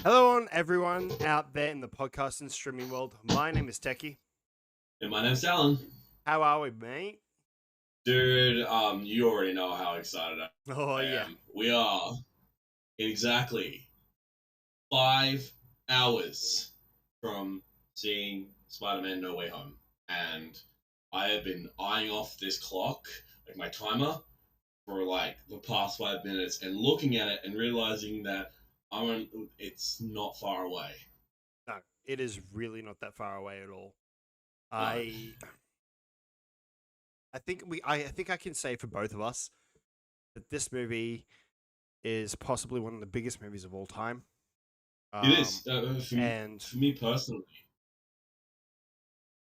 Hello, everyone out there in the podcast and streaming world. My name is Techie. And my name's Talon. How are we, mate? Dude, you already know how excited I yeah. am. We are exactly 5 hours from seeing Spider-Man No Way Home. And I have been eyeing off this clock, like my timer, for like the past 5 minutes and looking at it and realizing that it's not far away. No, it is really not that far away at all. No. I think I can say for both of us that this movie is possibly one of the biggest movies of all time. It is, for me personally.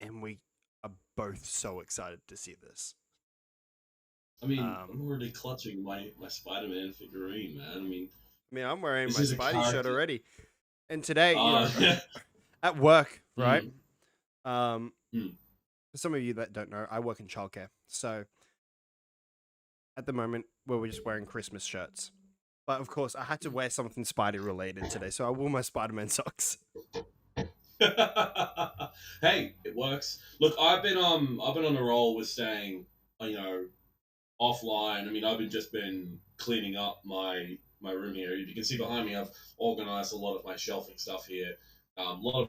And we are both so excited to see this. I mean, I'm already clutching my Spider-Man figurine, man. I mean, I'm wearing my Spidey shirt already. And today, at work, right? For some of you that don't know, I work in childcare. So at the moment, we're just wearing Christmas shirts. But of course, I had to wear something Spidey related today, so I wore my Spider-Man socks. Hey, it works. Look, I've been on the roll with staying, offline. I mean, I've just been cleaning up my room here. You can see behind me, I've organized a lot of my shelving stuff here. A lot of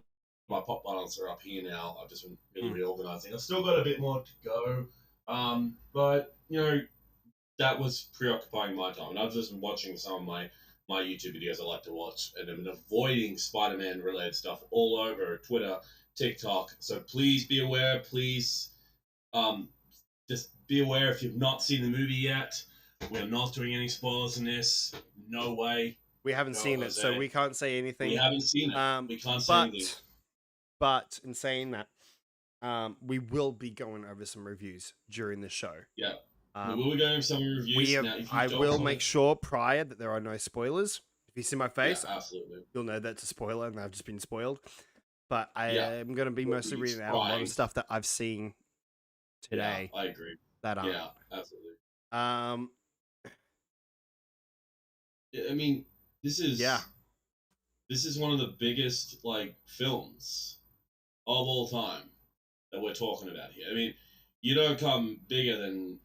my pop bottles are up here now. I've just been really reorganizing. I've still got a bit more to go, but that was preoccupying my time, and I've just been watching some of my YouTube videos I like to watch, and I've been avoiding Spider-Man related stuff all over Twitter, TikTok. So please be aware. Please, just be aware if you've not seen the movie yet. We're not doing any spoilers in this. No way. We haven't seen it, so we can't say anything. We haven't seen it. We can't say anything. But in saying that, we will be going over some reviews during the show. Yeah. We will be going over some reviews. I will make sure prior that there are no spoilers. If you see my face, absolutely, you'll know that's a spoiler and I've just been spoiled. But I am going to be mostly reading out a lot of stuff that I've seen today. Yeah, I agree. Yeah, absolutely. I mean, this is one of the biggest films of all time that we're talking about here. I mean, you don't come bigger than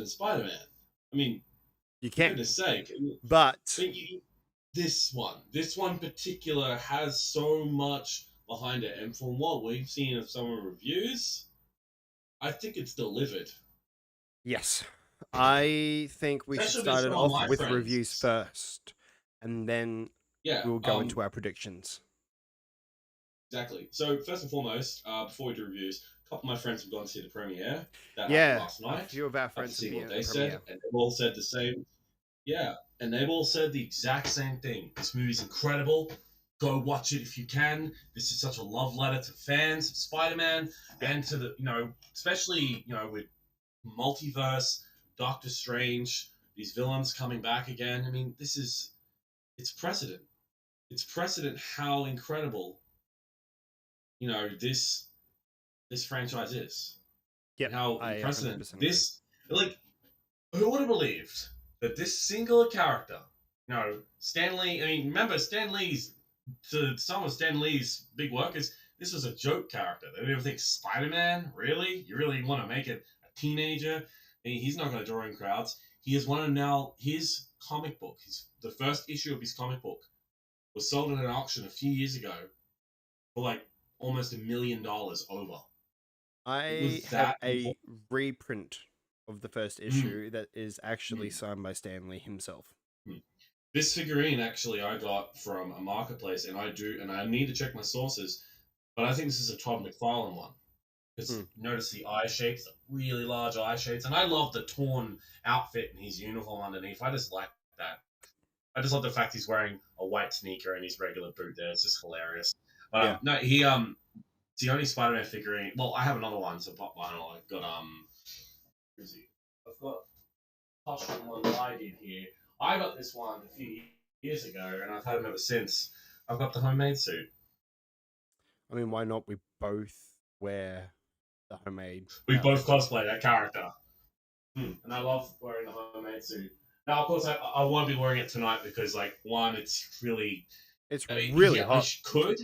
Spider-Man. I mean, you can't. For goodness sake. But this one particular has so much behind it, and from what we've seen of some of the reviews, I think it's delivered. Yes. I think we should start it off with reviews first, and then we'll go into our predictions. Exactly. So first and foremost, before we do reviews, a couple of my friends have gone to see the premiere that happened last night. A few of our friends have seen what they said, and they've all said the same. Yeah, and they've all said the exact same thing. This movie's incredible. Go watch it if you can. This is such a love letter to fans of Spider-Man and to the especially with multiverse, Doctor Strange, these villains coming back again. I mean, it's precedent. It's precedent how incredible this franchise is. Yeah, how precedent this who would have believed that this singular character, Stan Lee. I mean, remember Stan Lee's to some of Stan Lee's big workers. This was a joke character. They didn't even think Spider-Man. Really, you really want to make it a teenager? I mean, he's not going to draw in crowds. He is one of now his comic book. The first issue of his comic book was sold at an auction a few years ago for almost $1 million over. I have a reprint of the first issue that is actually signed by Stan Lee himself. This figurine actually I got from a marketplace, and I need to check my sources, but I think this is a Todd McFarlane one. Because Hmm. notice the eye shapes, the really large eye shapes, and I love the torn outfit and his uniform underneath. I just like that. I just love the fact he's wearing a white sneaker and his regular boot there. It's just hilarious. But Yeah. no, it's the only Spider-Man figurine. Well, I have another one, so pop vinyl. I've got where is he? I've got Hush one that I did here. I got this one a few years ago, and I've had him ever since. I've got the homemade suit. I mean, why not? We both wear the homemade. We outfit. both cosplay that character. And I love wearing the homemade suit. Now, of course, I won't be wearing it tonight because, like, one, it's really. It's I mean, really yeah, hot. I could.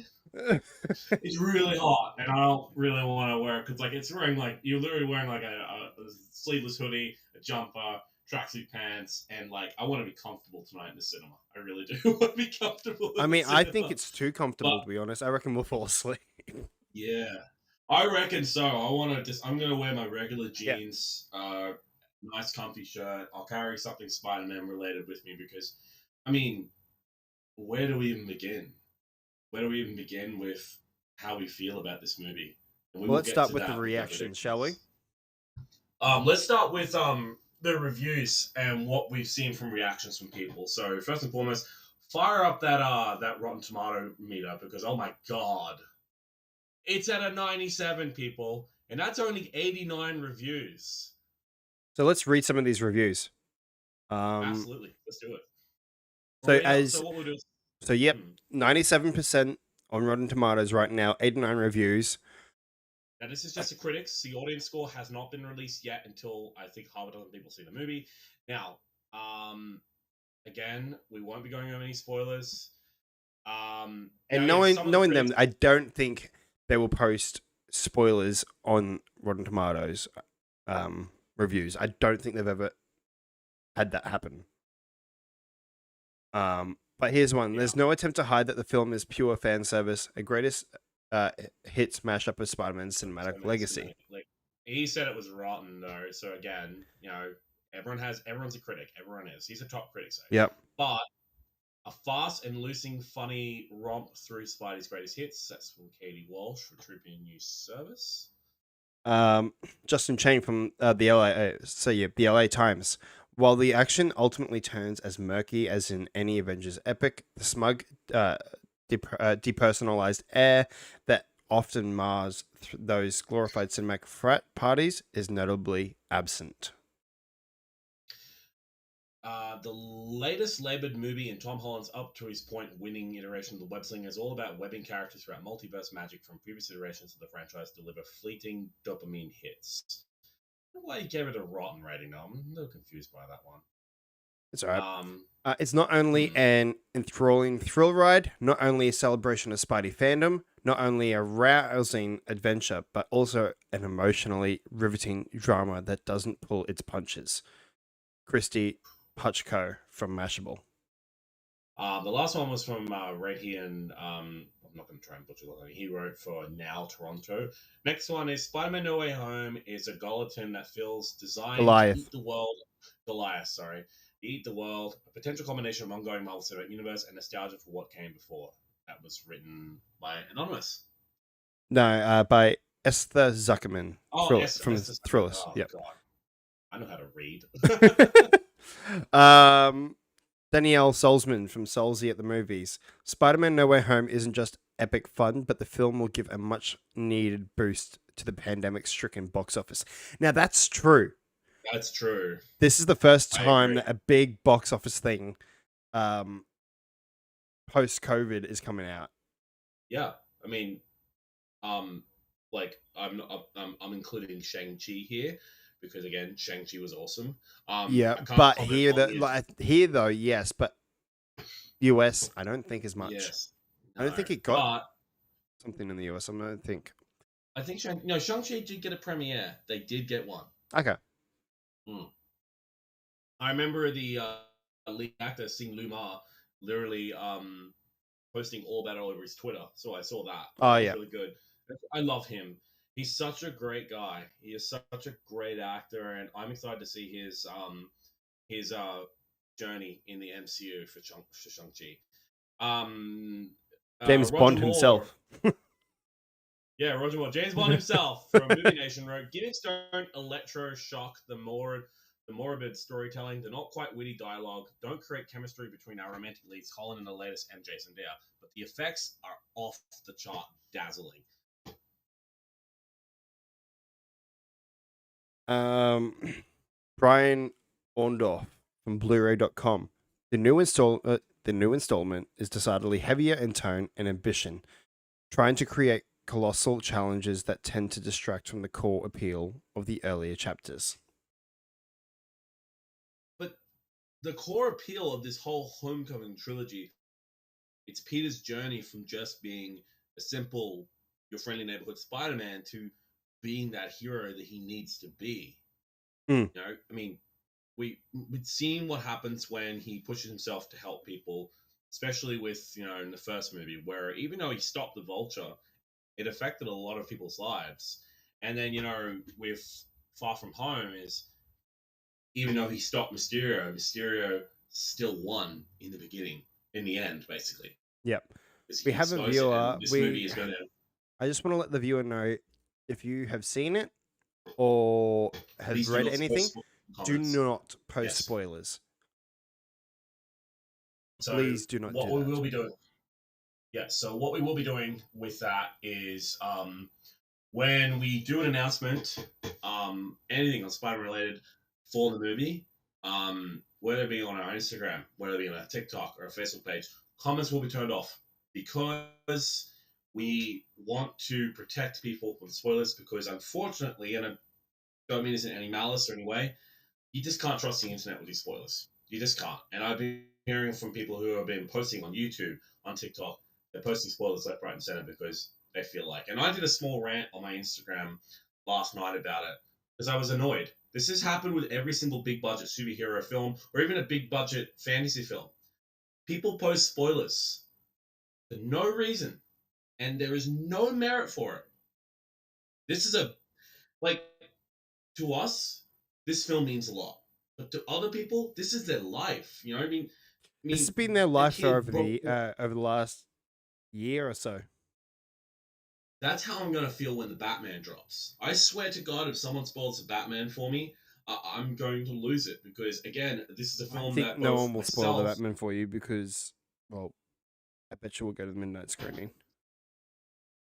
It's really hot, and I don't really want to wear it because, like, it's wearing, like, you're literally wearing, like, a sleeveless hoodie, a jumper, tracksuit pants, and, like, I want to be comfortable tonight in the cinema. I really do want to be comfortable in I mean, the cinema. I think it's too comfortable, to be honest. I reckon we'll fall asleep. Yeah. I reckon so. I'm gonna wear my regular jeans, nice comfy shirt. I'll carry something Spider-Man related with me because, I mean, where do we even begin? Where do we even begin with how we feel about this movie? And we Well, will let's get start to with the that our reactions, shall we? predictions. Let's start with the reviews and what we've seen from reactions from people. So first and foremost, fire up that Rotten Tomato meter because oh my god, it's at a 97, people, and that's only 89 reviews. So let's read some of these reviews. Absolutely, let's do it. What we'll do is, 97% on Rotten Tomatoes right now, 89 reviews. Now, this is just the critics. The audience score has not been released yet until I think half a dozen people see the movie. Now, again, we won't be going over any spoilers. And knowing them, I don't think they will post spoilers on Rotten Tomatoes reviews. I don't think they've ever had that happen. But here's one. Yeah. There's no attempt to hide that the film is pure fan service, a greatest hits mashup of Spider-Man's cinematic legacy. He said it was rotten though. So again, you know, everyone's a critic. Everyone is. He's a top critic. So. Yep. But a fast and loosing, funny romp through Spidey's greatest hits. That's from Katie Walsh for Trooping News Service. Justin Chang from the LA Times. While the action ultimately turns as murky as in any Avengers epic, the smug, depersonalized air that often mars those glorified cinematic frat parties is notably absent. The latest labored movie in Tom Holland's up to his point winning iteration of the web sling is all about webbing characters throughout multiverse magic from previous iterations of the franchise to deliver fleeting dopamine hits. I don't know why you gave it a rotten rating though. I'm a little confused by that one. It's alright. It's not only an enthralling thrill ride, not only a celebration of Spidey fandom, not only a rousing adventure, but also an emotionally riveting drama that doesn't pull its punches. Christy Puchko from Mashable. The last one was from Red here, and I'm not going to try and butcher that. He wrote for Now Toronto. Next one is Spider-Man No Way Home is a Goliath that feels designed to eat the world. Goliath, sorry. Eat the world, a potential combination of ongoing Marvel Cinematic Universe and nostalgia for what came before. That was written by Anonymous. No, by Esther Zuckerman. Oh, from Thrillers. Oh, yep. God. I know how to read. Danielle Solzman from Solzy at the Movies. Spider-Man No Way Home isn't just epic fun, but the film will give a much-needed boost to the pandemic-stricken box office. Now, that's true. That's true. This is the first time that a big box office thing post-COVID is coming out. Yeah. I mean, like I'm including Shang-Chi here because again, Shang-Chi was awesome. Yeah, but here though, yes, but US, I don't think as much. Yes. No, I don't think it got something in the US. I don't think. I think Shang-Chi did get a premiere. They did get one. Okay. I remember the lead actor Sing Lumar literally posting all that all over his Twitter. So I saw that. Oh yeah, really good. I love him. He's such a great guy. He is such a great actor, and I'm excited to see his journey in the MCU for Shang-Chi. James Bond himself. Yeah, Roger Moore. James Bond himself from Movie Nation wrote, "Giving Stone electroshock, the morbid storytelling, the not quite witty dialogue don't create chemistry between our romantic leads, Colin and the latest and Jason Dare, but the effects are off the chart, dazzling." Brian Orndorff from Blu-ray.com. The new installment is decidedly heavier in tone and ambition, trying to create colossal challenges that tend to distract from the core appeal of the earlier chapters. But the core appeal of this whole Homecoming trilogy, it's Peter's journey from just being a simple, your friendly neighborhood Spider-Man to being that hero that he needs to be. Mm. You know, I mean, we've seen what happens when he pushes himself to help people, especially with, you know, in the first movie, where even though he stopped the Vulture, it affected a lot of people's lives. And then, you know, with Far From Home is, even though he stopped Mysterio, Mysterio still won in the beginning, in the end, basically. Yep. Because We he have a exposed it, viewer. and this movie is going to. I just want to let the viewer know, if you have seen it or have Please do read not anything, do comments. not post Yes. spoilers. So Please do not what do we that. will be doing. Yeah, so what we will be doing with that is when we do an announcement, anything on Spider related for the movie, whether it be on our Instagram, whether it be on our TikTok or our Facebook page, comments will be turned off because we want to protect people from spoilers. Because unfortunately, and I don't mean this in any malice or any way, you just can't trust the internet with these spoilers. You just can't. And I've been hearing from people who have been posting on YouTube, on TikTok, they're posting spoilers left, right, and center because they feel like. And I did a small rant on my Instagram last night about it because I was annoyed. This has happened with every single big budget superhero film or even a big budget fantasy film. People post spoilers for no reason, and there is no merit for it. This is like, to us, this film means a lot. But to other people, this is their life. You know what I mean? This has been their the life for kid over broke. the last year or so. That's how I'm gonna feel when the Batman drops. I swear to God, if someone spoils the Batman for me, I'm going to lose it because again, this is a I film think that no both one will spoil the myself, Batman for you because, well, I bet you will go to the midnight screening.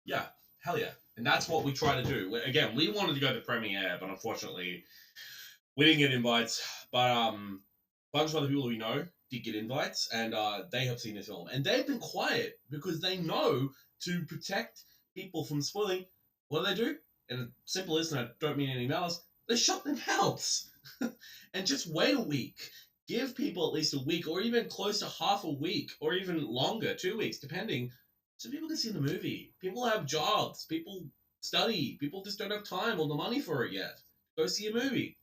yeah, hell yeah, and that's what we try to do. Again, we wanted to go to premiere, but unfortunately, we didn't get invites. But a bunch of other people we know did get invites, and they have seen the film, and they've been quiet because they know to protect people from spoiling. What do? And simple is, and I don't mean any malice, they shut their mouths and just wait a week. Give people at least a week, or even close to half a week, or even longer, 2 weeks, depending, so people can see the movie. People have jobs, people study, people just don't have time or the money for it yet. Go see a movie.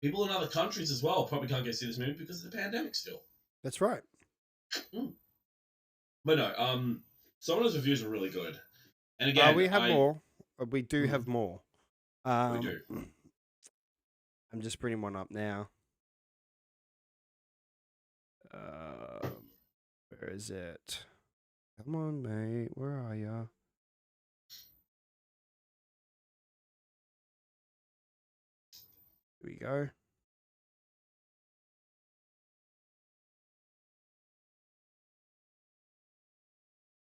People in other countries as well probably can't go see this movie because of the pandemic still. That's right. But no, some of those reviews are really good. And again, we have more. We do have more. We do. I'm just bringing one up now. Where is it? Come on, mate. Where are ya? Here we go.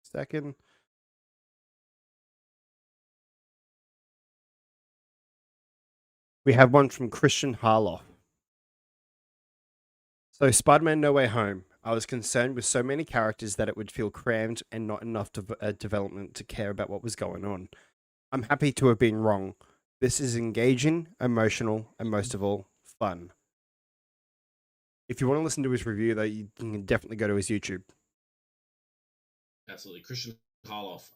Second. We have one from Christian Harloff. So, Spider-Man No Way Home. I was concerned with so many characters that it would feel crammed and not enough development to care about what was going on. I'm happy to have been wrong. This is engaging, emotional, and most of all, fun. If you want to listen to his review, though, you can definitely go to his YouTube. Absolutely. Christian Harloff,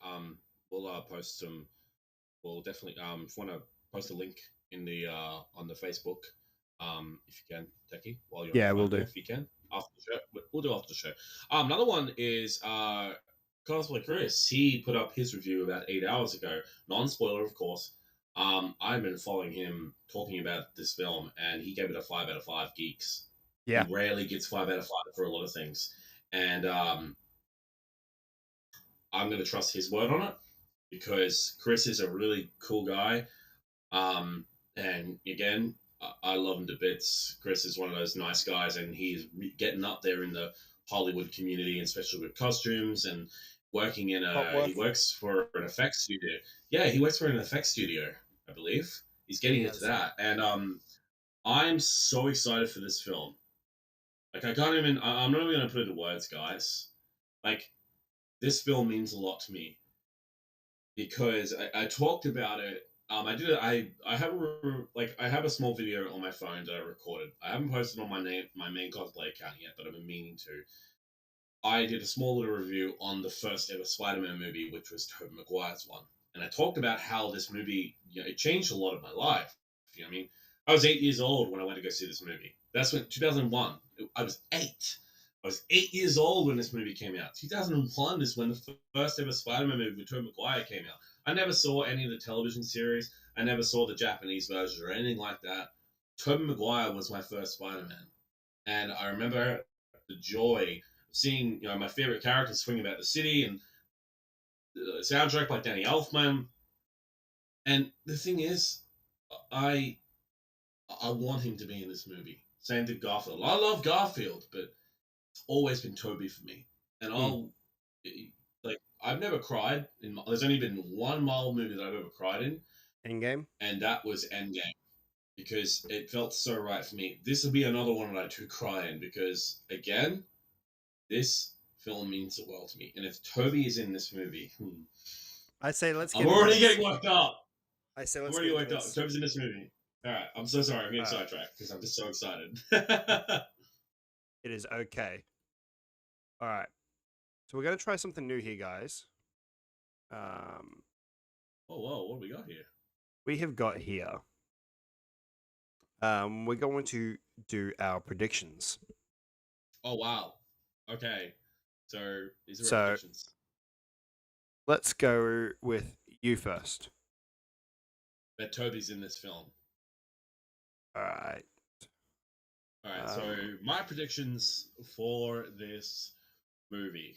we'll post some. We'll definitely, if you want to post a link in the on the Facebook, if you can, Techie, while you're on the We'll phone do. there, if you can, after the show. We'll do after the show. Another one is Cosplay Chris. He put up his review about 8 hours ago. Non-spoiler, of course. I've been following him talking about this film, and he gave it a 5 out of 5 geeks. Yeah. He rarely gets 5 out of 5 for a lot of things. And I'm going to trust his word on it. because Chris is a really cool guy. And again, I love him to bits. Chris is one of those nice guys, and he's getting up there in the Hollywood community, and especially with costumes and working in Hot a. work. He works for an effects studio. Yeah, he works for an effects studio, I believe. He's getting into that, and I'm so excited for this film. Like I can't even. I'm not even gonna put it into words, guys. Like this film means a lot to me because I talked about it. I did. I have I have a small video on my phone that I recorded. I haven't posted on my main cosplay account yet, but I've been meaning to. I did a small little review on the first ever Spider-Man movie, which was Tobey Maguire's one, and I talked about how this movie, it changed a lot of my life. You know what I mean? I was 8 years old when I went to go see this movie. That's when 2001. I was eight. I was 8 years old when this movie came out. 2001 is when the first ever Spider-Man movie with Tobey Maguire came out. I never saw any of the television series. I never saw the Japanese version or anything like that. Tobey Maguire was my first Spider-Man, and I remember the joy of seeing my favorite characters swing about the city, and the soundtrack by Danny Elfman. And the thing is, I I want him to be in this movie. Same thing Garfield. I love Garfield, but it's always been Toby for me. And I've never cried. There's only been one Marvel movie that I've ever cried in, Endgame. and that was Endgame because it felt so right for me. This will be another one that I do cry in because again, this film means the world to me. And if Toby is in this movie, I say let's get I'm already getting worked up. I say I'm let's already get worked up. If Toby's in this movie. All right, I'm so sorry. I'm getting sidetracked because I'm just so excited. It is okay. All right. So we're going to try something new here, guys. Oh, whoa. What do we got here? We have got here. We're going to do our predictions. Oh, wow. Okay. So, these are predictions. Let's go with you first. That Toby's in this film. All right. All right. So, my predictions for this movie.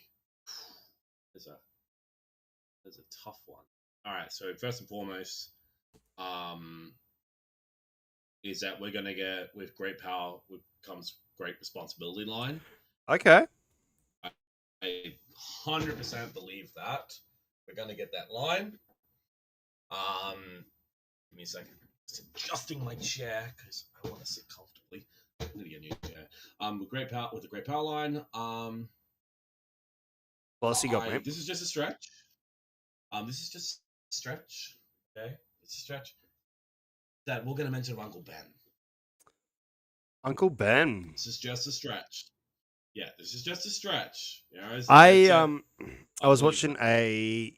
There's a tough one. All right. So, first and foremost, is that we're going to get with great power comes great responsibility line. Okay. I 100% believe that. We're going to get that line. Give me a second. Just adjusting my chair because I want to sit comfortably. I'm going to get a new chair. With the great power line. What else you got, mate? This is just a stretch. This is just a stretch. Okay? It's a stretch. That we're going to mention Uncle Ben. Uncle Ben. This is just a stretch. Yeah, this is just a stretch. You know, I was watching a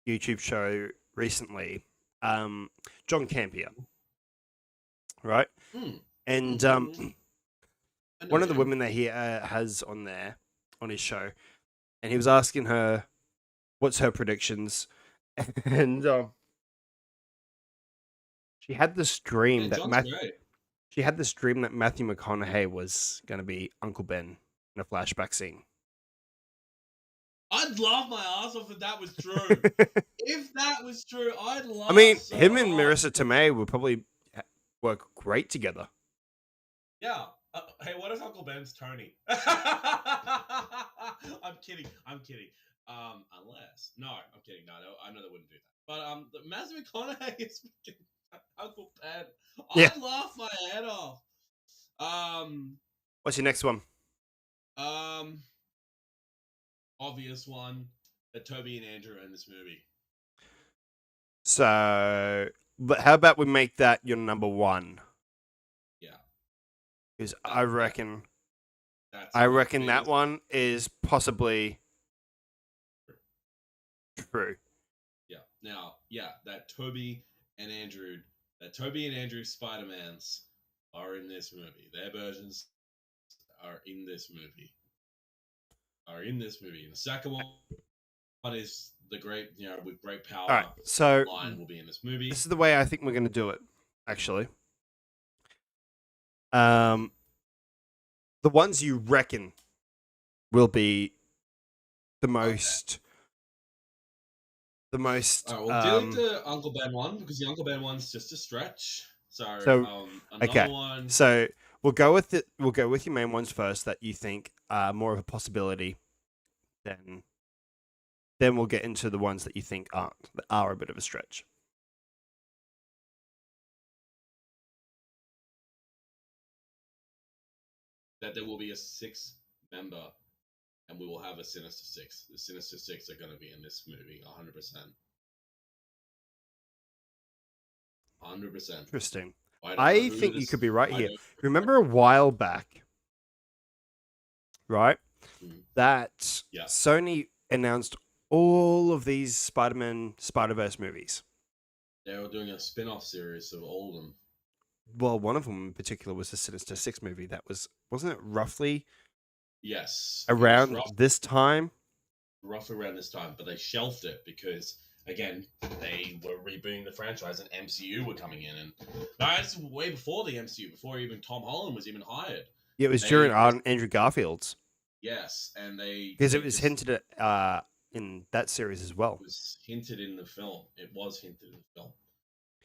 YouTube show recently. John Campier, right? And one of the women that he has on there on his show, and he was asking her, "What's her predictions?" And she had this dream that Matthew McConaughey was going to be Uncle Ben in a flashback scene. I'd laugh my ass off if that was true. If that was true, I'd laugh. I mean, him and Marissa Tomei would probably work great together. Yeah. Hey, what if Uncle Ben's Tony? I'm kidding. Unless no, I'm kidding. No, I know they wouldn't do that. But Matthew McConaughey is freaking Uncle Ben. Yeah. I'd laugh my head off. What's your next one? Obvious one that Toby and Andrew are in this movie. So, but how about we make that your number one? Yeah. Because I reckon that one is possibly true. Yeah. Now, that Toby and Andrew Spider-Mans are in this movie. Their versions are in this movie. And the second one is the great, with great power. All right, so line will be in this movie. This is the way I think we're going to do it, actually. The ones you reckon will be the most the most. All right, well, delete the Uncle Ben one because the Uncle Ben one's just a stretch. So Another okay, one. so we'll go with it. We'll go with your main ones first that you think are more of a possibility. Then we'll get into the ones that you think aren't, that are a bit of a stretch. That there will be a 6-member, and we will have a Sinister Six. The Sinister Six are going to be in this movie, 100%. 100%. Interesting. I think you could be right here. Remember a while back, right? That Sony announced all of these Spider-Man Spider-Verse movies. They were doing a spin-off series of all of them. Well, one of them in particular was the Sinister Six movie. That wasn't it roughly? Yes. Around this time? Roughly around this time, but they shelved it because, again, they were rebooting the franchise and MCU were coming in. And that's way before the MCU, before even Tom Holland was even hired. Yeah, it was during Andrew Garfield's. Yes, and because it was hinted at in that series as well. It was hinted in the film. It was hinted in the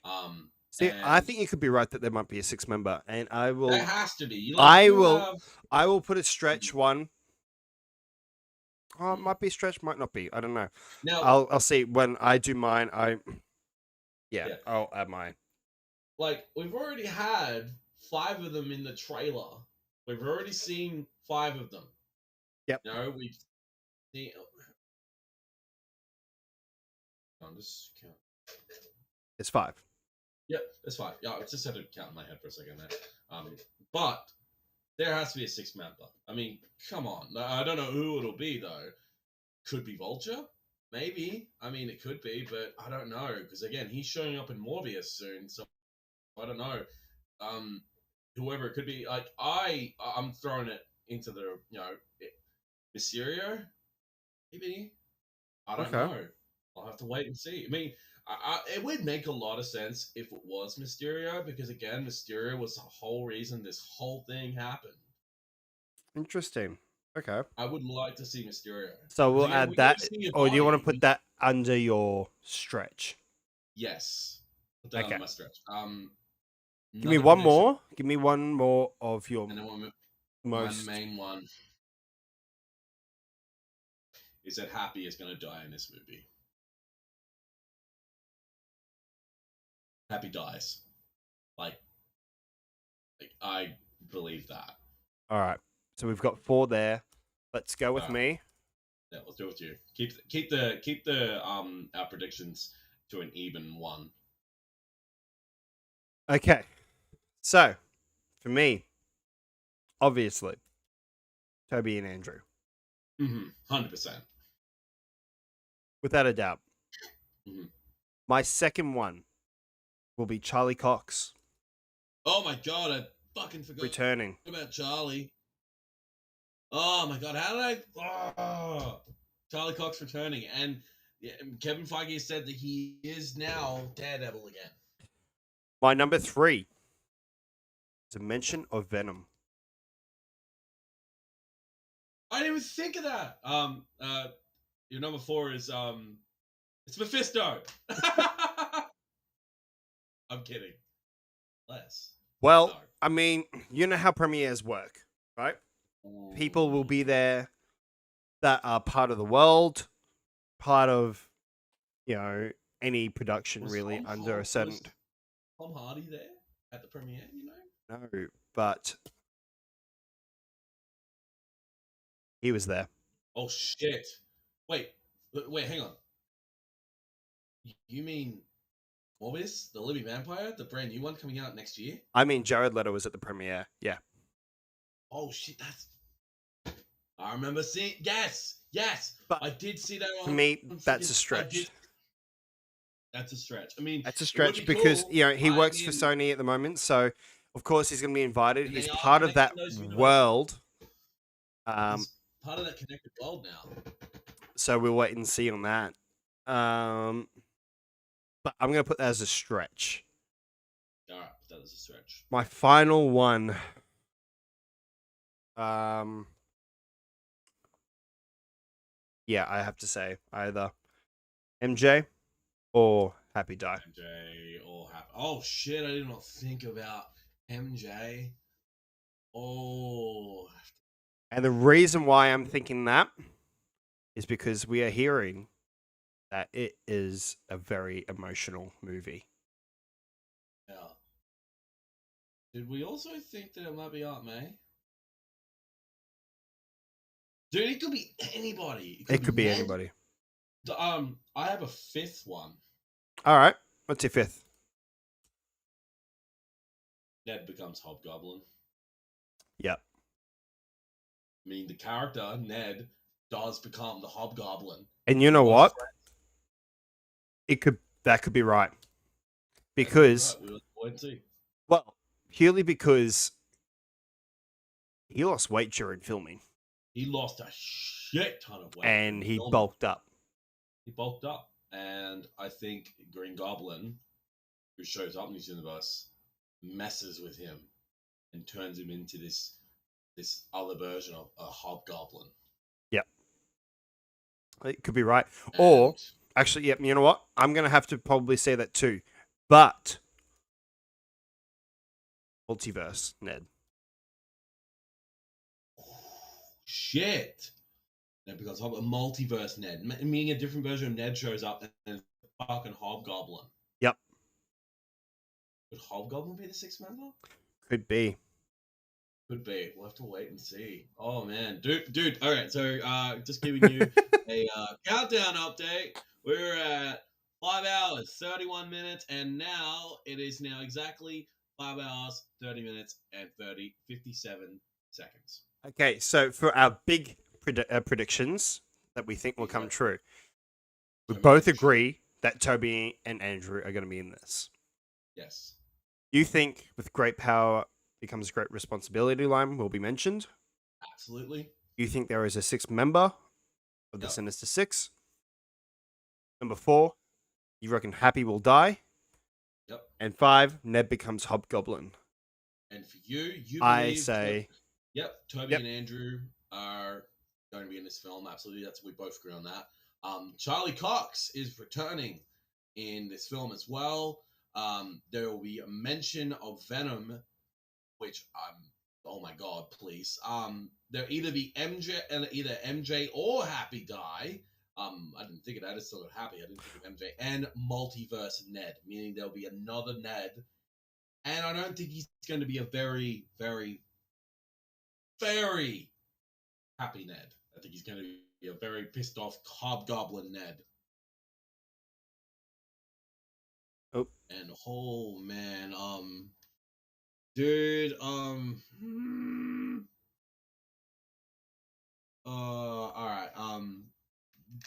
film. See, I think you could be right that there might be a 6-member, and I will. There has to be. I will put a stretch one. Oh, it might be stretch, might not be. I don't know. Now, I'll see when I do mine. I'll add mine. Like, we've already had 5 of them in the trailer. We've already seen 5 of them. Yep. No, we've seen. I'm just count. It's 5. Yep, it's 5. Yeah, I just had to count in my head for a second there. But there has to be a 6-member. I mean, come on. I don't know who it'll be though. Could be Vulture, maybe. I mean, it could be, but I don't know because again, he's showing up in Morbius soon, so I don't know. Whoever it could be, like I'm throwing it into the Mysterio, maybe. I don't know. I'll have to wait and see. I mean, it would make a lot of sense if it was Mysterio because again, Mysterio was the whole reason this whole thing happened. Interesting. Okay. I would like to see Mysterio. So we'll add that, or do you want to put that under your stretch? Yes. Put that under my stretch. Give me one more. Give me one more of your most. My main one is that Happy is going to die in this movie. Happy dies. Like I believe that. All right. So we've got 4 there. Let's go with me. Yeah, let's go with you. Keep the our predictions to an even 1. Okay. So, for me, obviously, Toby and Andrew. 100%. Without a doubt. My second one will be Charlie Cox. Oh my god, I fucking forgot returning about Charlie. Oh my god, how did Charlie Cox returning, and Kevin Feige said that he is now Daredevil again. My number 3 is a mention of Venom. I didn't even think of that. Your number 4 is it's Mephisto. I'm kidding. Less. Well, no. I mean, you know how premieres work, right? People will be there that are part of the world, part of, any production really under a certain. Was Tom Hardy there at the premiere, No, but he was there. Oh shit! Wait, hang on. You mean Morbius, the Living Vampire, the brand new one coming out next year? I mean, Jared Leto was at the premiere. Yeah. Oh shit! I remember seeing. Yes. But I did see that. For me, that's a stretch. That's a stretch. I mean, that's a stretch because cool. He works for Sony at the moment, so of course he's going to be invited. He's part of that world. He's part of that connected world now. So we'll wait and see on that. But I'm going to put that as a stretch. All right, that is a stretch. My final one. Yeah, I have to say either MJ or Happy Die? MJ or Happy. Oh shit! I did not think about MJ. Oh, And the reason why I'm thinking that is because we are hearing that it is a very emotional movie. yeah. Did we also think that it might be Aunt May? Dude, it could be anybody. It could be Ned. anybody. I have a fifth one. All right. What's your fifth? Ned becomes Hobgoblin. Yep. I mean, the character Ned does become the Hobgoblin. And you know what? That could be right. Because well, purely because he lost weight during filming. He lost a shit ton of weight. And he bulked up. He bulked up. And I think Green Goblin, who shows up in this universe, messes with him and turns him into this other version of a Hobgoblin. Yep. It could be right. Or, actually, yep, you know what? I'm going to have to probably say that too. But, multiverse, Ned. Shit. Ned becomes a multiverse Ned. Meaning a different version of Ned shows up and fucking Hobgoblin. Yep. Would Hobgoblin be the sixth member? Could be. Could be. We'll have to wait and see. Oh man, dude. All right, so just giving you a countdown update. We're at 5 hours, 31 minutes, and now it is now exactly 5 hours, 30 minutes, and 57 seconds. Okay, so for our big predictions that we think will come true, we both agree that Toby and Andrew are going to be in this. Yes. You think with great power becomes great responsibility line will be mentioned? Absolutely. You think there is a sixth member of the Sinister Six? Number 4, you reckon Happy will die? Yep. And 5, Ned becomes Hobgoblin. And for you I say... Toby and Andrew are going to be in this film. Absolutely. We both agree on that. Charlie Cox is returning in this film as well. There will be a mention of Venom, which oh my god, please. There'll either be MJ or Happy die. I didn't think of that. I still got Happy. I didn't think of MJ and multiverse Ned, meaning there'll be another Ned. And I don't think he's going to be a very, very, very happy Ned. I think he's going to be a very pissed off Hobgoblin Ned. Oh. And oh man, dude, all right,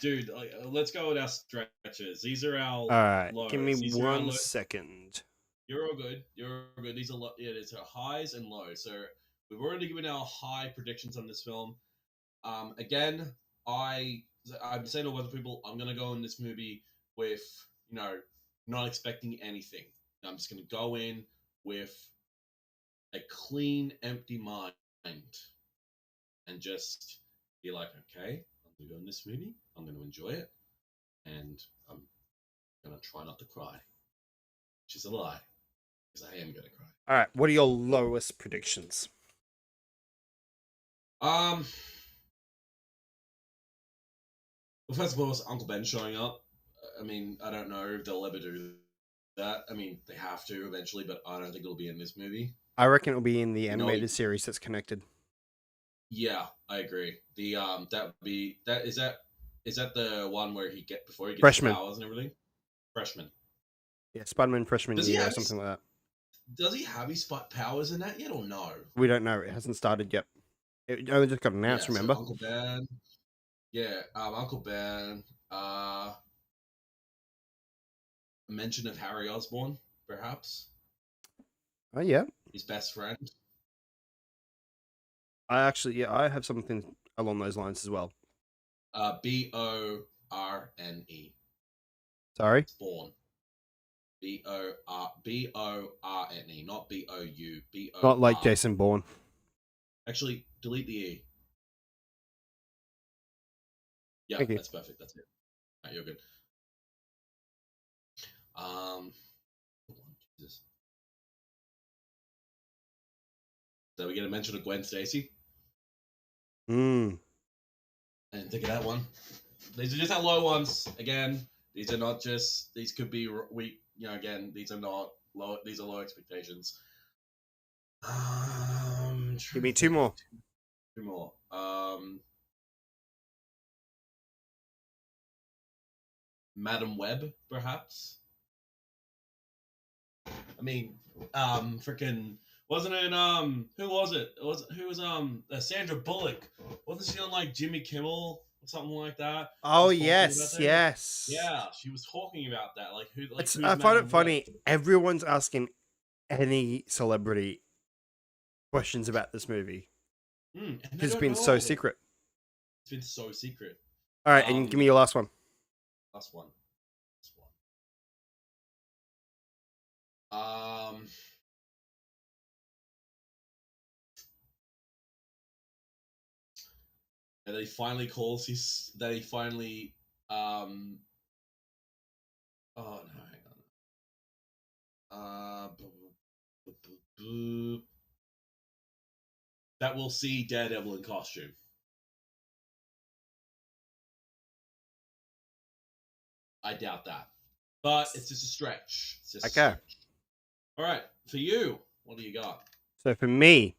dude, let's go with our stretches. These are our all right. lows. Give me 1 second. You're all good. These are these are highs and lows. So we've already given our high predictions on this film. Again, I'm saying to other people, I'm gonna go in this movie with not expecting anything. I'm just gonna go in with a clean, empty mind and just be like, okay, I'm gonna go in this movie. I'm gonna enjoy it, and I'm gonna try not to cry, which is a lie, because I am gonna cry. All right, what are your lowest predictions? Well, first of all, it's Uncle Ben showing up. I mean, I don't know if they'll ever do that. I mean, they have to eventually, but I don't think it'll be in this movie. I reckon it'll be in the animated series that's connected. Yeah, I agree. The is that the one where before he gets Freshman powers and everything? Freshman. Yeah, Spiderman freshman year or something like that. Does he have his powers in that yet or no? We don't know. It hasn't started yet. It only just got announced, remember? So Uncle Ben. Yeah, Uncle Ben. A mention of Harry Osborn, perhaps. Oh yeah. His best friend. I have something along those lines as well. Borne. Sorry? Spawn. Borne, not Bou. Not like Jason Bourne. Actually, delete the E. Yeah, that's perfect. That's it. Right, you're good. Jesus. So we get a mention of Gwen Stacy. Mm. I didn't think of that one. These are just our low ones. Again, these are not just. These could be weak. Again, these are not low. These are low expectations. Give me two more. Two more. Madam Web, perhaps. I mean, freaking. Wasn't it? Who was it? Who was Sandra Bullock? Wasn't she on like Jimmy Kimmel or something like that? Oh yes, yes. Yeah, she was talking about that. Like who? Like who's I find it Madam funny. Web? Everyone's asking any celebrity questions about this movie. It's been so secret. It's been so secret. All right, and give me your last one. Last one. And then he finally calls his. That he finally. Oh no! Hang on. That will see Daredevil in costume. I doubt that, but it's just a stretch. It's just okay. A stretch. All right, for you, what do you got? So for me,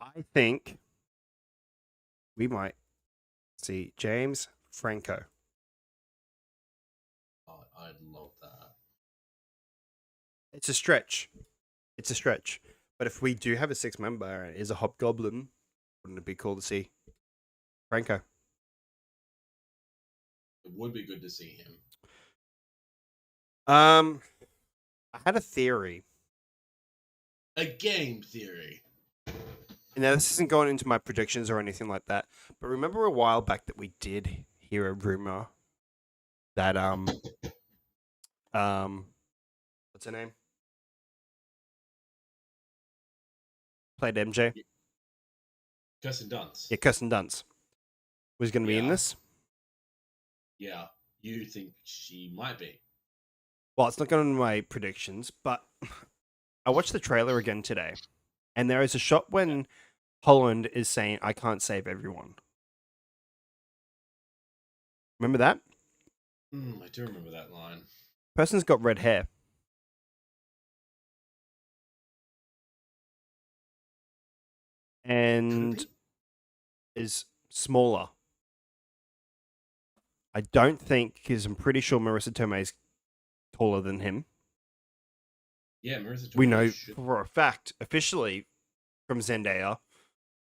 I think we might see James Franco. Oh, I'd love that. It's a stretch. But if we do have a 6-member and it is a hobgoblin, wouldn't it be cool to see Franco? It would be good to see him. I had a theory. A game theory. Now, this isn't going into my predictions or anything like that, but remember a while back that we did hear a rumor that what's her name? Played MJ. Kirsten Dunst. Yeah, Kirsten Dunst was going to be in this. Yeah, you think she might be? Well, it's not going into my predictions, but I watched the trailer again today, and there is a shot when Holland is saying, "I can't save everyone." Remember that? I do remember that line. Person's got red hair. And is smaller. I don't think, because I'm pretty sure Marissa Tomei is taller than him. Yeah, Marissa Tomei. We know for a fact, officially, from Zendaya,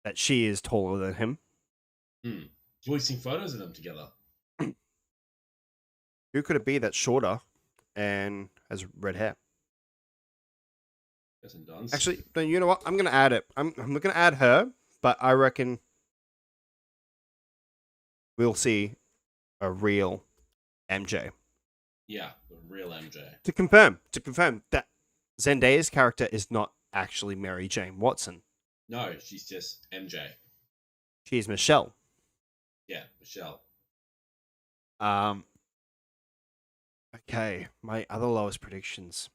that she is taller than him. We've seen photos of them together. Who could it be that's shorter and has red hair? Actually, no, you know what? I'm going to add it. I'm not going to add her, but I reckon we'll see a real MJ. Yeah, the real MJ. To confirm that Zendaya's character is not actually Mary Jane Watson. No, she's just MJ. She's Michelle. Yeah, Michelle. Okay, my other lowest predictions.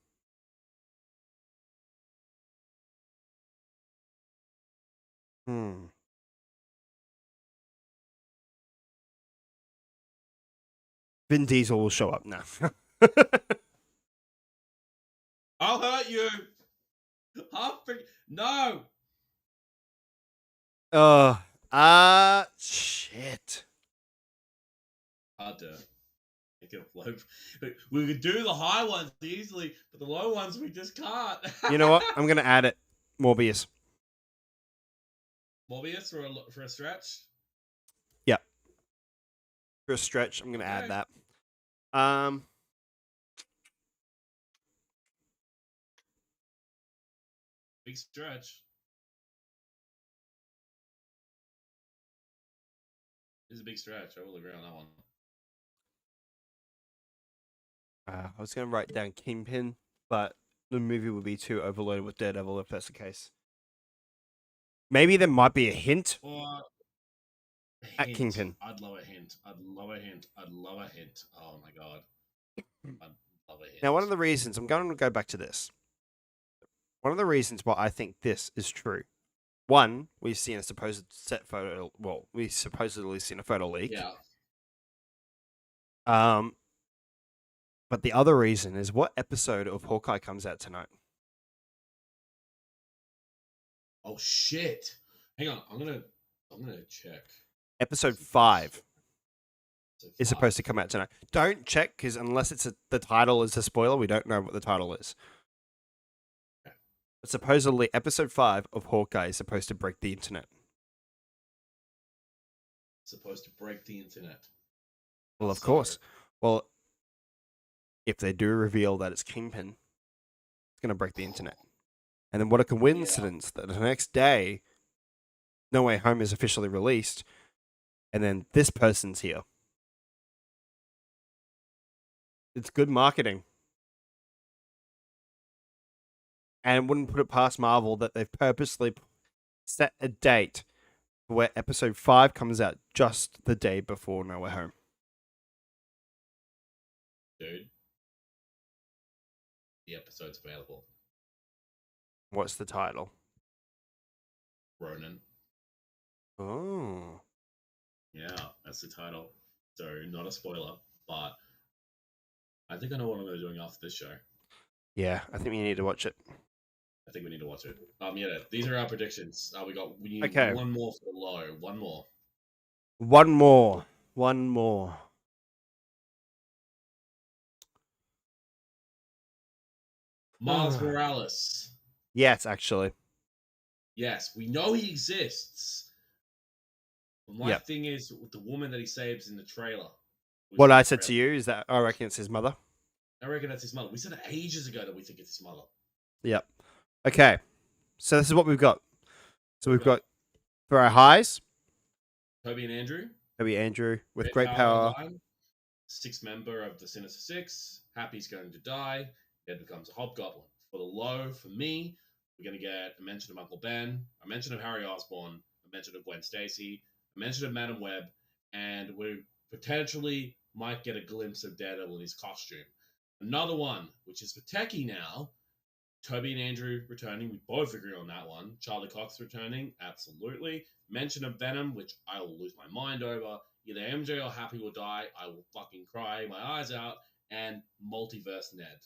Vin Diesel will show up now. I'll hurt you. No. Shit. Hard to make it low. We could do the high ones easily, but the low ones we just can't. You know what? I'm gonna add it. Morbius. Morbius for a stretch. Yeah. For a stretch, I'm gonna add that. Big stretch. It's a big stretch. I will agree on that one. I was going to write down Kingpin, but the movie would be too overloaded with Daredevil if that's the case. Maybe there might be a hint. at Kingpin. I'd love a hint. I'd love a hint. I'd love a hint. Oh my god. I'd love a hint. Now, one of the reasons, I'm going to go back to this. One of the reasons why I think this is true. One, we've seen a supposed set photo. Well, we supposedly seen a photo leak. Yeah. But the other reason is, what episode of Hawkeye comes out tonight? Oh shit. Hang on. I'm gonna check. Episode 5 So is supposed to come out tonight. Don't check, because unless it's the title is a spoiler, we don't know what the title is. Okay. But supposedly, episode 5 of Hawkeye is supposed to break the internet. Supposed to break the internet. Well, of course. Well, if they do reveal that it's Kingpin, it's going to break the internet. And then what a coincidence that the next day, No Way Home is officially released, and then this person's here. It's good marketing. And wouldn't put it past Marvel that they've purposely set a date where episode 5 comes out just the day before No Way Home. Dude. The episode's available. What's the title? Ronin. Oh. Yeah, that's the title. So, not a spoiler, but I think I know what I'm going to be doing after this show. Yeah, I think we need to watch it. I think we need to watch it. Yeah, these are our predictions. We need one more for the low. One more. One more. Miles Morales. Yes, actually. Yes, we know he exists. But my thing is with the woman that he saves in the trailer. What I said to you is that I reckon it's his mother. I reckon that's his mother. We said it ages ago that we think it's his mother. Yep. Okay. So this is what we've got. So we've got for our highs, Toby and Andrew with great power. Sixth member of the Sinister Six. Happy's going to die. Ed becomes a hobgoblin. For the low, for me, we're going to get a mention of Uncle Ben, a mention of Harry Osborn, a mention of Gwen Stacy, a mention of Madam Web, and we potentially might get a glimpse of Daredevil in his costume. Another one, which is for Techie now, Toby and Andrew returning. We both agree on that one. Charlie Cox returning, absolutely. Mention of Venom, which I will lose my mind over. Either MJ or Happy will die. I will fucking cry my eyes out. And Multiverse Ned.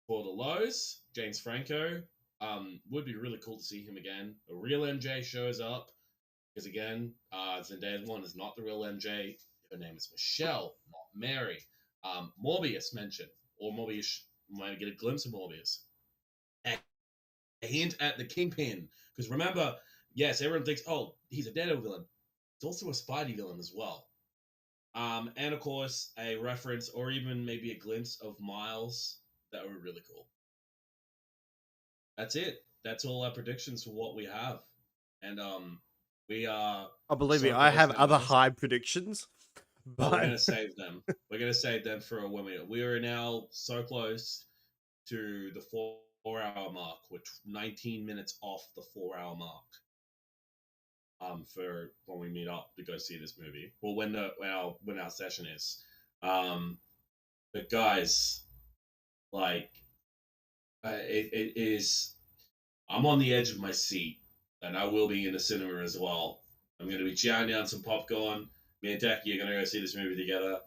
For the lows, James Franco. Would be really cool to see him again. A real MJ shows up. Because again, Zendaya's one is not the real MJ. Her name is Michelle, not Mary. Morbius mentioned. Or Morbius, might get a glimpse of Morbius. A hint at the Kingpin. Because remember, yes, everyone thinks, oh, he's a Daredevil villain. He's also a Spidey villain as well. And of course, a reference or even maybe a glimpse of Miles. That would be really cool. That's it. That's all our predictions for what we have. And we are... I believe me, I have other high predictions. But we're going to save them. We're going to save them for when we are now so close to the 4-hour mark. We're 19 minutes off the 4-hour mark. For when we meet up to go see this movie. Well, when our session is. But guys, like, it is. I'm on the edge of my seat, and I will be in the cinema as well. I'm going to be chowing down some popcorn. Me and Techie are going to go see this movie together.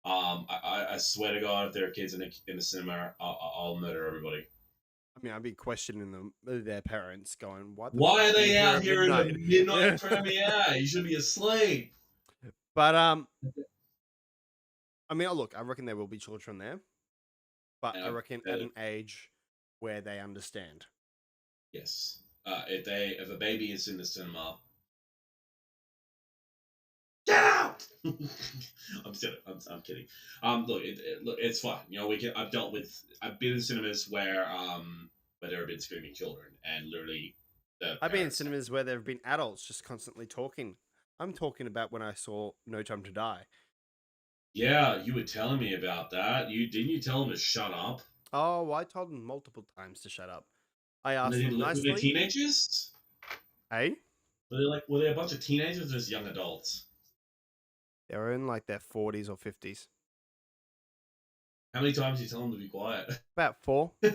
I swear to God, if there are kids in the cinema, I'll murder everybody. I mean, I'd be questioning them, their parents, going, Why are they out here in the midnight premiere? You should be asleep. But, I mean, look, I reckon there will be children there. But I reckon at an age where they understand. Yes. If a baby is in the cinema, get out! I'm kidding. Look, it's fine. You know, I've been in cinemas where there have been screaming children, and literally, I've been in cinemas where there have been adults just constantly talking. I'm talking about when I saw No Time to Die. Yeah, you were telling me about that. Didn't you tell them to shut up? Oh, I told them multiple times to shut up. I asked them nicely. Were they teenagers? Hey? Were they a bunch of teenagers or just young adults? They're in like their 40s or 50s. How many times did you tell them to be quiet? About 4. And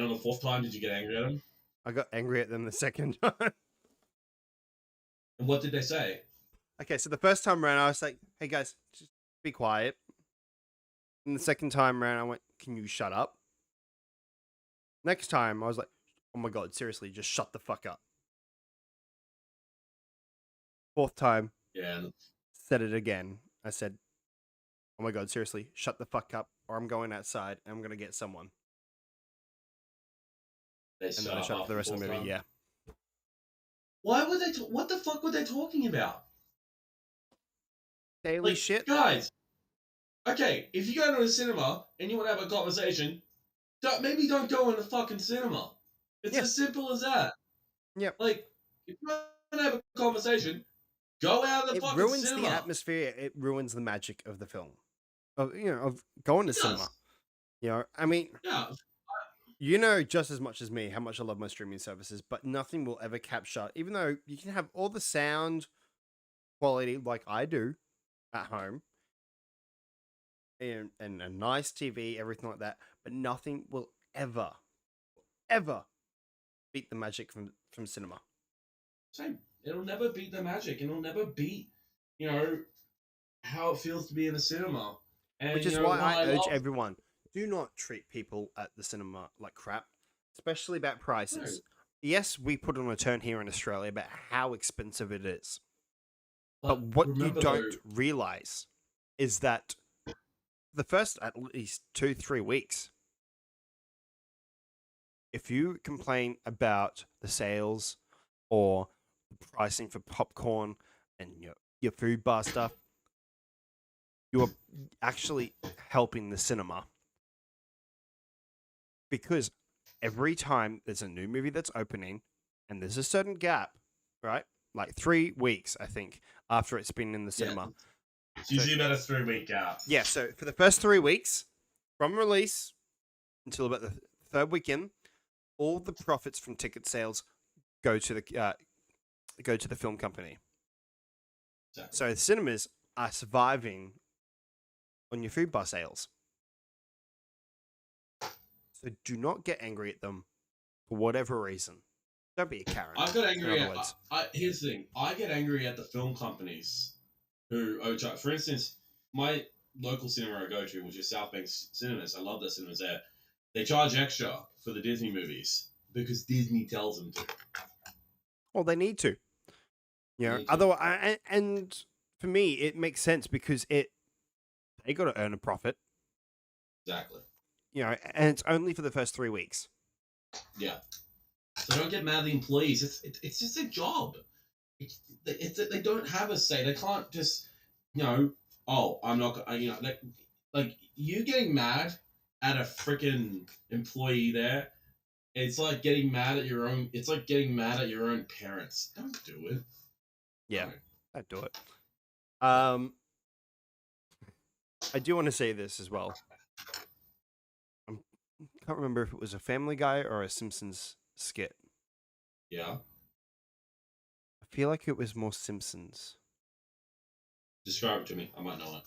on the 4th time, did you get angry at them? I got angry at them the second time. And what did they say? Okay, so the first time around, I was like, hey guys, just be quiet. And the second time around, I went, can you shut up? Next time, I was like, oh my God, seriously, just shut the fuck up. 4th time, Yeah. said it again. I said, oh my God, seriously, shut the fuck up, or I'm going outside and I'm going to get someone. They And then I shut up for the rest of the movie, yeah. Why were they... what the fuck were they talking about? Daily shit. Guys, okay, if you go to a cinema and you want to have a conversation, maybe don't go in the fucking cinema. It's as simple as that. Yep. Like, if you want to have a conversation, go out of the fucking cinema. It ruins the atmosphere. It ruins the magic of the film. Of going to cinema. I mean, you know just as much as me how much I love my streaming services, but nothing will ever capture, even though you can have all the sound quality like I do at home, and a nice TV, everything like that, but nothing will ever beat the magic from cinema. Same. It'll never beat the magic. It'll never beat, how it feels to be in a cinema. And, which is why I urge everyone, do not treat people at the cinema like crap, especially about prices. No. Yes, we put on a turn here in Australia about how expensive it is. But what you don't realize is that the first at least 2-3 weeks, if you complain about the sales or the pricing for popcorn and your food bar stuff, you are actually helping the cinema. Because every time there's a new movie that's opening and there's a certain gap, right? Like 3 weeks, I think, after it's been in the cinema. It's usually about a 3-week gap. Yeah, so for the first 3 weeks, from release until about the 3rd weekend, all the profits from ticket sales go to the film company. Exactly. So the cinemas are surviving on your food bar sales. So do not get angry at them for whatever reason. Don't be a Karen. I got angry at... here's the thing. I get angry at the film companies who... for instance, my local cinema I go to, which is South Bank Cinemas, I love the cinemas there, they charge extra for the Disney movies because Disney tells them to. Well, they need to. Otherwise, and for me, it makes sense because they got to earn a profit. Exactly. And it's only for the first 3 weeks. Yeah. So don't get mad at the employees. It's just a job. They don't have a say. They can't just, oh, I'm not, like you getting mad at a freaking employee there. It's like getting mad at your own. It's like getting mad at your own parents. Don't do it. Yeah, don't do it. I do want to say this as well. I can't remember if it was a Family Guy or a Simpsons skit. Yeah. I feel like it was more Simpsons. Describe it to me. I might know it.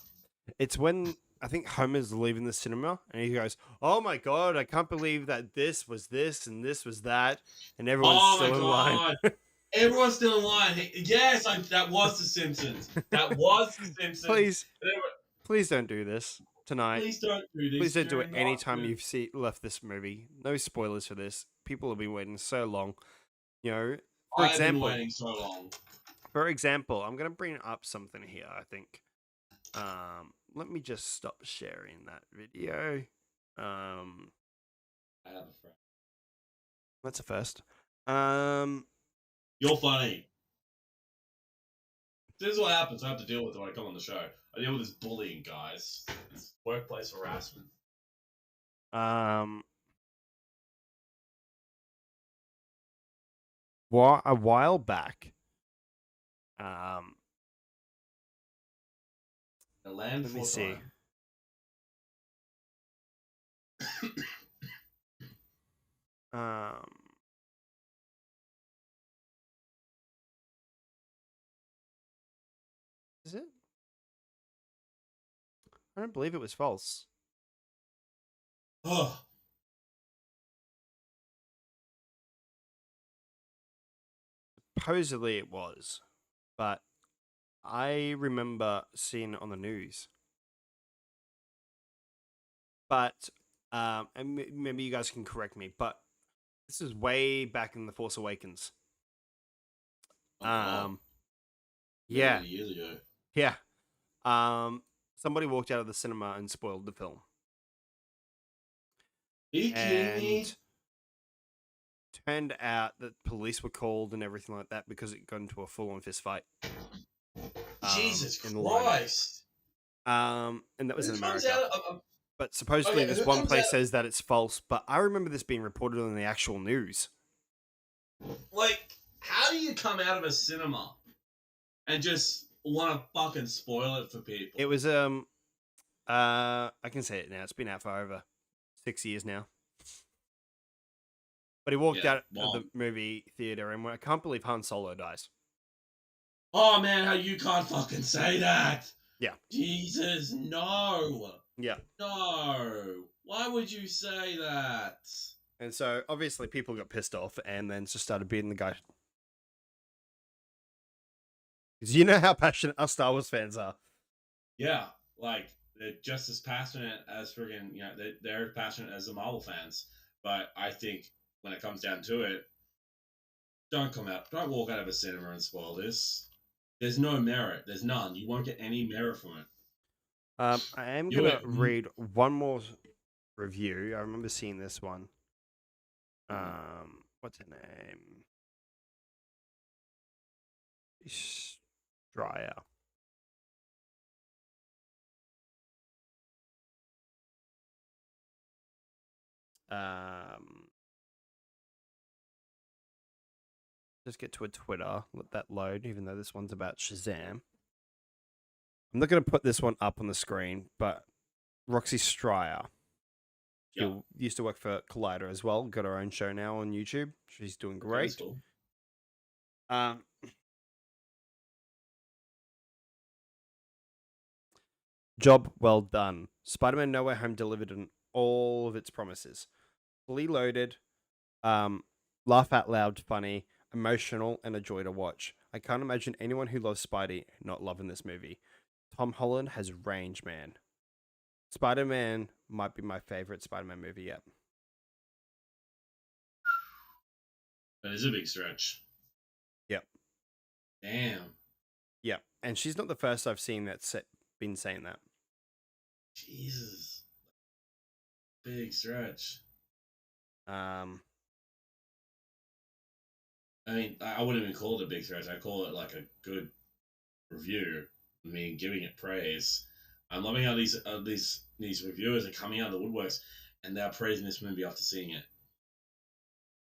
It's when I think Homer's leaving the cinema and he goes, "Oh my God, I can't believe that this was this and this was that," and everyone's still in line. Everyone's still in line. Yes, that was The Simpsons. That was The Simpsons. Please don't do this tonight. Please don't do this. Please don't do it anytime you've left this movie. No spoilers for this. People have been waiting so long. For example, I've been waiting so long. For example, I'm going to bring up something here, I think. Let me just stop sharing that video. I have a friend. That's a first. You're funny. This is what happens. I have to deal with it when I come on the show. I deal with this bullying, guys. It's workplace harassment. A while back. Let me see. I don't believe it was false. Oh. Supposedly it was, but I remember seeing it on the news. But and maybe you guys can correct me, but this is way back in The Force Awakens. Yeah, Many years ago. yeah. Somebody walked out of the cinema and spoiled the film. Are you kidding me? Turned out that police were called and everything like that because it got into a full-on fist fight. Jesus Christ! And that was in America. But supposedly Okay, this one place says that it's false, but I remember this being reported on the actual news. Like, how do you come out of a cinema and just want to fucking spoil it for people? It was I can say it now. It's been out for over 6 years now. But he walked out of the movie theater and went, I can't believe Han Solo dies. Oh man, how you can't fucking say that? Yeah. Jesus, no. Yeah. No. Why would you say that? And so obviously people got pissed off and then just started beating the guy. Because you know how passionate us Star Wars fans are. Yeah, like they're just as passionate as friggin', you know, they're passionate as the Marvel fans. But I think when it comes down to it, don't walk out of a cinema and spoil this. There's no merit. There's none. You won't get any merit from it. I am going to read one more review. I remember seeing this one. What's her name? Stryer. Just get to a Twitter, let that load, even though this one's about Shazam. I'm not going to put this one up on the screen, but Roxy Stryer, who used to work for Collider as well, got her own show now on YouTube. She's doing great. Cool. Job well done. Spider-Man No Way Home delivered on all of its promises. Fully loaded, laugh out loud funny, emotional, and a joy to watch. I can't imagine anyone who loves Spidey not loving this movie. Tom Holland has range, man. Spider-Man might be my favorite Spider-Man movie yet. That is a big stretch. Yep. Damn. Yep. And she's not the first I've seen that's been saying that. Jesus. Big stretch. I mean, I wouldn't even call it a big stretch. I call it like a good review. I mean, giving it praise. I'm loving how these reviewers are coming out of the woodworks and they're praising this movie after seeing it.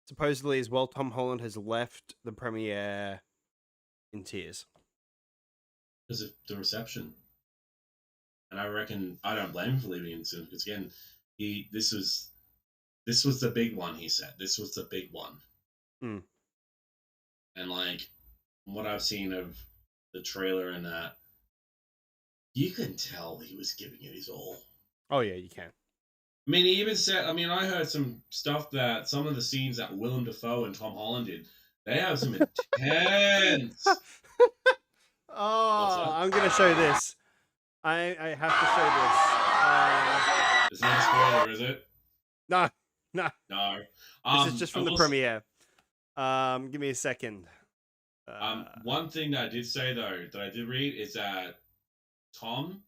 Supposedly, as well, Tom Holland has left the premiere in tears because of the reception. And I reckon I don't blame him for leaving in soon because again, this was the big one. He said this was the big one. And like from what I've seen of the trailer and that, you can tell he was giving it his all. Oh yeah, you can. I mean, he even said. I mean, I heard some stuff that some of the scenes that Willem Dafoe and Tom Holland did, they have some intense. I'm gonna show this. I have to show this. It's not a spoiler, is it? No. This is just from the premiere. Give me a second. One thing that I did say though that I did read is that Tom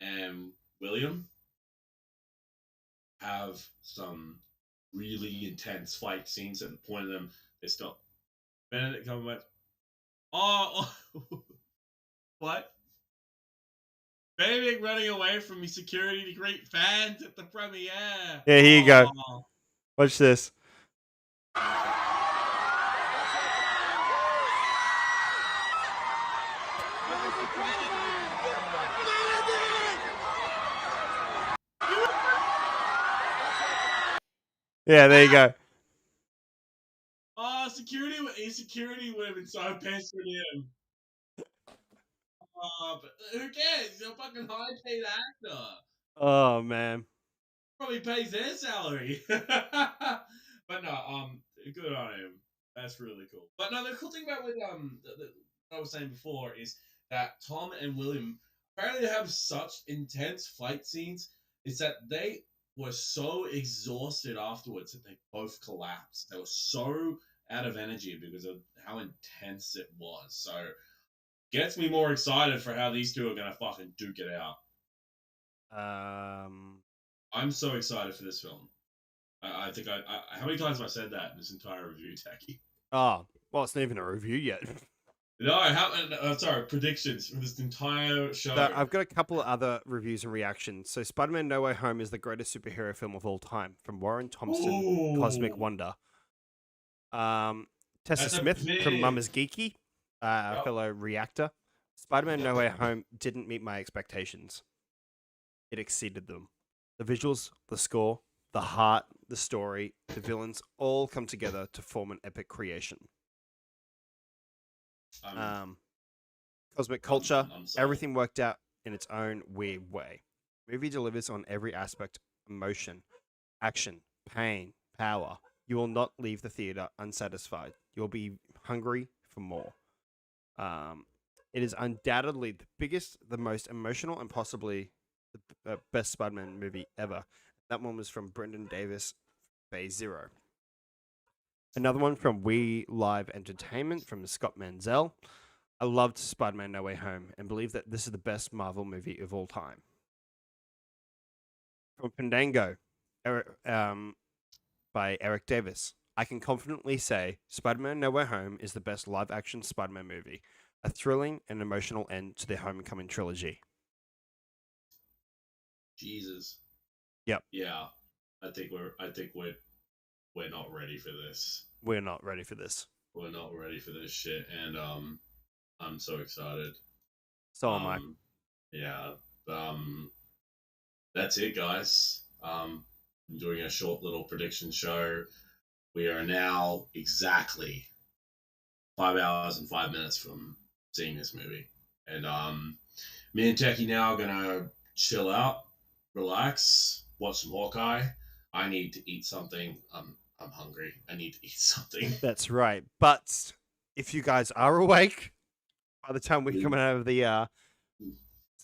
and William have some really intense fight scenes. At the point of them, they stop. Benedict Cumberbatch. Oh, what? Benedict running away from his security to greet fans at the premiere. Yeah, here you go. Watch this. Yeah, there you go. Oh, security would have been so pissed with him. But who cares? He's a fucking high-paid actor. Oh man. Probably pays their salary. But no, good on him. That's really cool. But no, the cool thing about what I was saying before is that Tom and William apparently have such intense fight scenes. Is that they were so exhausted afterwards that they both collapsed. They were so out of energy because of how intense it was. So gets me more excited for how these two are gonna fucking duke it out. I'm so excited for this film. I think how many times have I said that in this entire review, Techie? Oh, well, it's not even a review yet. No, I haven't. Sorry, predictions for this entire show. So I've got a couple of other reviews and reactions. So Spider-Man No Way Home is the greatest superhero film of all time from Warren Thompson, Cosmic Wonder. Tessa Smith from Mama's Geeky, fellow reactor. Spider-Man No Way Home didn't meet my expectations. It exceeded them. The visuals, the score, the heart, the story, the villains all come together to form an epic creation. Cosmic culture, everything worked out in its own weird way. Movie delivers on every aspect: emotion, action, pain, power. You will not leave the theater unsatisfied. You'll be hungry for more. It is undoubtedly the biggest, the most emotional, and possibly the best Spider-Man movie ever. That one was from Brendan Davis, Phase Zero. Another one from We Live Entertainment from Scott Manzel. I loved Spider-Man No Way Home and believe that this is the best Marvel movie of all time. From Fandango, by Eric Davis. I can confidently say Spider-Man No Way Home is the best live-action Spider-Man movie. A thrilling and emotional end to the Homecoming trilogy. Jesus. Yep. Yeah. I think we're not ready for this. We're not ready for this. We're not ready for this shit, and I'm so excited. So am I. Yeah. That's it, guys. I'm doing a short little prediction show. We are now exactly 5 hours and 5 minutes from seeing this movie, and me and Techie now are gonna chill out, relax, watch some Hawkeye. I need to eat something. I'm hungry. I need to eat something. That's right. But if you guys are awake by the time we're coming out of the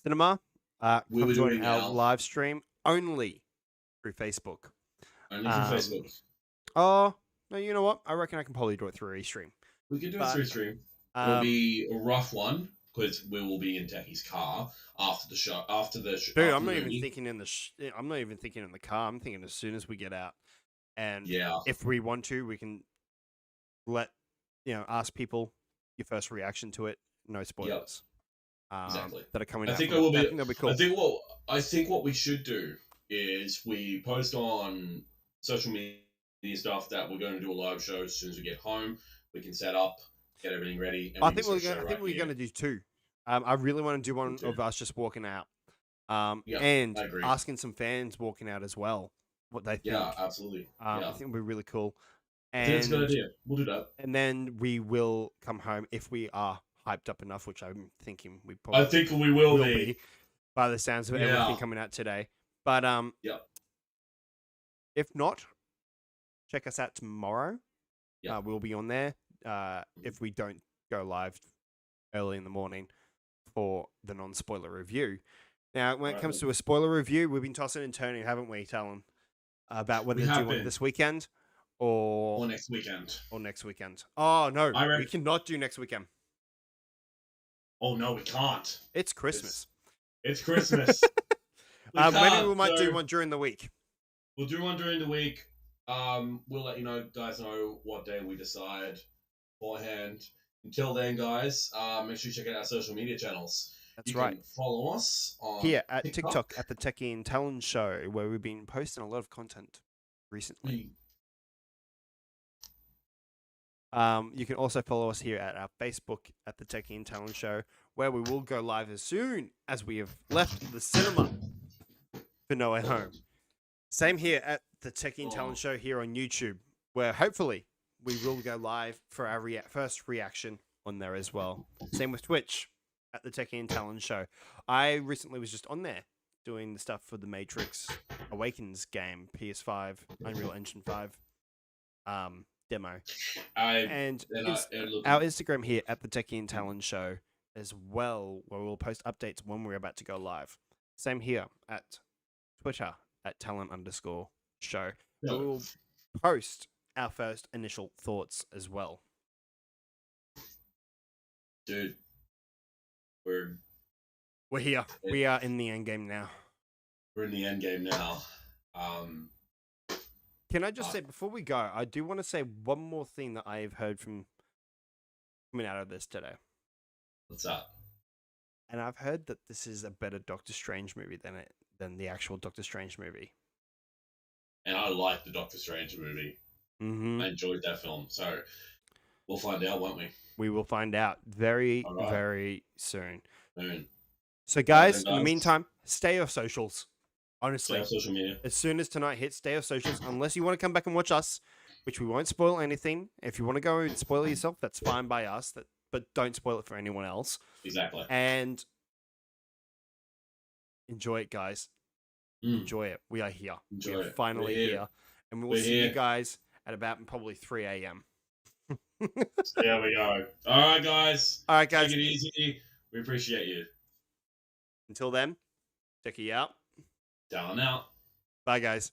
cinema, come join our live stream only through Facebook. Only through Facebook. Oh, no, you know what? I reckon I can probably do it through eStream. We can do it through eStream. It'll be a rough one because we will be in Techie's car after the show. Dude, I'm not even thinking in the. I'm not even thinking in the car. I'm thinking as soon as we get out, and if we want to, we can ask people your first reaction to it. No spoilers. Yep. Exactly. That are coming. I think that'll be cool. I think what we should do is we post on social media stuff that we're going to do a live show as soon as we get home. We can set up, get everything ready. And I think we're going to do two. I really want to do one of us just walking out, and asking some fans walking out as well what they think. Yeah, absolutely. I think it'll be really cool. And I think it's a good idea. We'll do that. And then we will come home if we are hyped up enough, which I'm thinking we probably. I think we will be by the sounds of everything coming out today. But if not, check us out tomorrow. Yeah, we'll be on there. If we don't go live early in the morning for the non-spoiler review. Now, when it comes to a spoiler review, we've been tossing and turning, haven't we, Talon? About whether to do one this weekend or next weekend. Oh, no, we cannot do next weekend. Oh, no, we can't. It's Christmas. It's Christmas. Maybe we might do one during the week. We'll do one during the week. We'll let you guys know what day we decide beforehand. Until then, guys, make sure you check out our social media channels. That's right. Can follow us on here at TikTok at the Techie Talon Show, where we've been posting a lot of content recently. You can also follow us here at our Facebook at the Techie Talon Show, where we will go live as soon as we have left the cinema for No Way Home. Same here at the Techie Talon Show here on YouTube, where hopefully we will go live for our first reaction on there as well. Same with Twitch at the Techie Talon show. I recently was just on there doing the stuff for the Matrix Awakens game, PS5, Unreal Engine 5 demo. Our Instagram here at the Techie Talon show as well, where we'll post updates when we're about to go live. Same here at Twitter at Talon_show. We'll post our first initial thoughts as well. Dude, we're here. We are in the end game now. We're in the end game now. Can I just say, before we go, I do want to say one more thing that I've heard from coming out of this today. What's up? And I've heard that this is a better Doctor Strange movie than the actual Doctor Strange movie. And I like the Doctor Strange movie. Mm-hmm. I enjoyed that film. So we'll find out, won't we? We will find out very, very soon. Soon. So, guys, in the meantime, stay off socials. Honestly, stay off social media. As soon as tonight hits, stay off socials. Unless you want to come back and watch us, which we won't spoil anything. If you want to go and spoil it yourself, that's fine by us. But don't spoil it for anyone else. Exactly. And enjoy it, guys. Enjoy it. We are here. We are finally here. And we will see you guys at about probably 3 a.m. So there we go. All right, guys. Take it easy. We appreciate you. Until then, Techie out. Down out. Bye, guys.